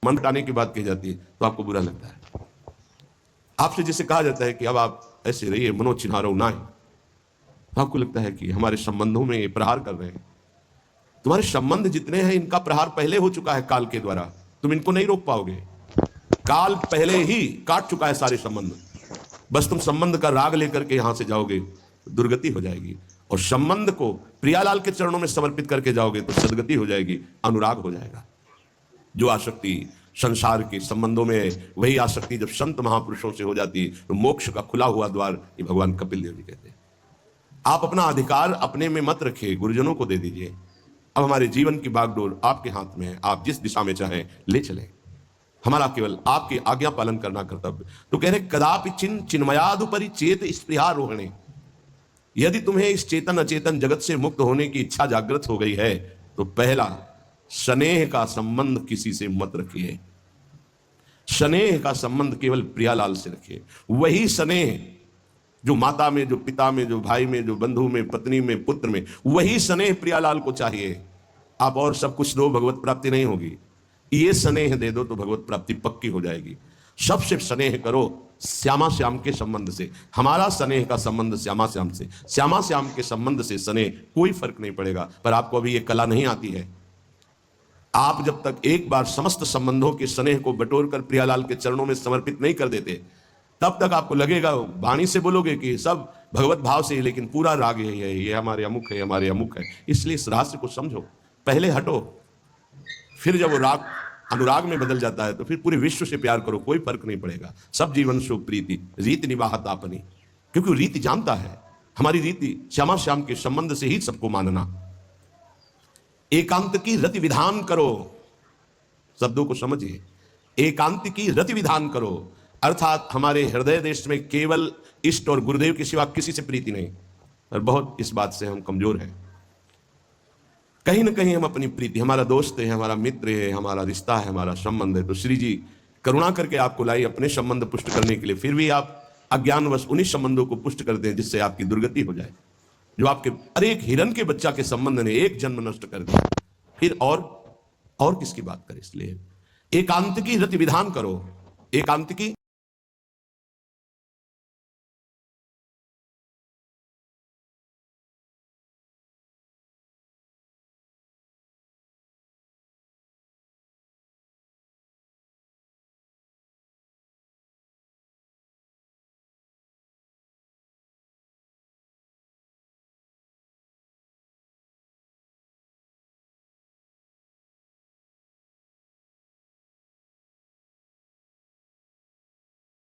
मन हटाने की बात कही जाती है तो आपको बुरा लगता है। आपसे जिसे कहा जाता है कि अब आप ऐसे रहिए, मनोचिन्हारो ना है, तो आपको लगता है कि हमारे संबंधों में ये प्रहार कर रहे हैं। तुम्हारे संबंध जितने हैं इनका प्रहार पहले हो चुका है काल के द्वारा, तुम इनको नहीं रोक पाओगे। काल पहले ही काट चुका है सारे संबंध। बस तुम संबंध का राग लेकर के यहां से जाओगे तो दुर्गति हो जाएगी, और संबंध को प्रियालाल के चरणों में समर्पित करके जाओगे तो सदगति हो जाएगी, अनुराग हो जाएगा। जो आसक्ति संसार के संबंधों में है, वही आसक्ति जब संत महापुरुषों से हो जाती है तो मोक्ष का खुला हुआ द्वार, ये भगवान कपिल देव जी कहते हैं। आप अपना अधिकार अपने में मत रखिए, गुरुजनों को दे दीजिए। अब हमारे जीवन की बागडोर आपके हाथ में है, आप जिस दिशा में चाहें ले चलें, हमारा केवल आपकी आज्ञा पालन करना कर्तव्य। तो कह रहे कदापि चिन्मयादुपरि चेत स्पृहारोहणे, यदि तुम्हें इस चेतन अचेतन जगत से मुक्त होने की इच्छा जागृत हो गई है तो पहला, स्नेह का संबंध किसी से मत रखिए। स्नेह का संबंध केवल प्रियालाल से रखिए। वही स्नेह जो माता में, जो पिता में, जो भाई में, जो बंधु में, पत्नी में, पुत्र में, वही स्नेह प्रियालाल को चाहिए। आप और सब कुछ दो, भगवत प्राप्ति नहीं होगी। ये स्नेह दे दो तो भगवत प्राप्ति पक्की हो जाएगी। सबसे स्नेह करो श्यामा श्याम के संबंध से। हमारा स्नेह का संबंध श्यामा श्याम से, श्यामा श्याम के संबंध से स्नेह, कोई फर्क नहीं पड़ेगा। पर आपको अभी ये कला नहीं आती है। आप जब तक एक बार समस्त संबंधों के स्नेह को बटोर कर प्रियालाल के चरणों में समर्पित नहीं कर देते, तब तक आपको लगेगा, वाणी से बोलोगे कि सब भगवत भाव से, लेकिन पूरा राग यही है, ये हमारे अमुक है, हमारे अमुक है। इसलिए इस रहस्य को समझो, पहले हटो, फिर जब वो राग अनुराग में बदल जाता है तो फिर पूरे विश्व से प्यार करो, कोई फर्क नहीं पड़ेगा। सब जीवन सुख प्रीति रीति निवाहत आपनी, क्योंकि रीति जानता है हमारी रीति श्यामा श्याम के संबंध से ही सबको मानना। एकांत की रति विधान करो, शब्दों को समझिए। एकांत की रति विधान करो, अर्थात हमारे हृदय देश में केवल इष्ट और गुरुदेव के सिवा किसी से प्रीति नहीं। और बहुत इस बात से हम कमजोर हैं। कहीं ना कहीं हम अपनी प्रीति, हमारा दोस्त है, हमारा मित्र है, हमारा रिश्ता है, हमारा संबंध है, तो श्री जी करुणा करके आपको लाई अपने संबंध पुष्ट करने के लिए, फिर भी आप अज्ञानवश उन्हीं संबंधों को पुष्ट कर दें जिससे आपकी दुर्गति हो जाए। जो आपके अरे एक हिरण के बच्चा के संबंध ने एक जन्म नष्ट कर दिया, फिर और किसकी बात करें। इसलिए एकांत की रति विधान करो, एकांत की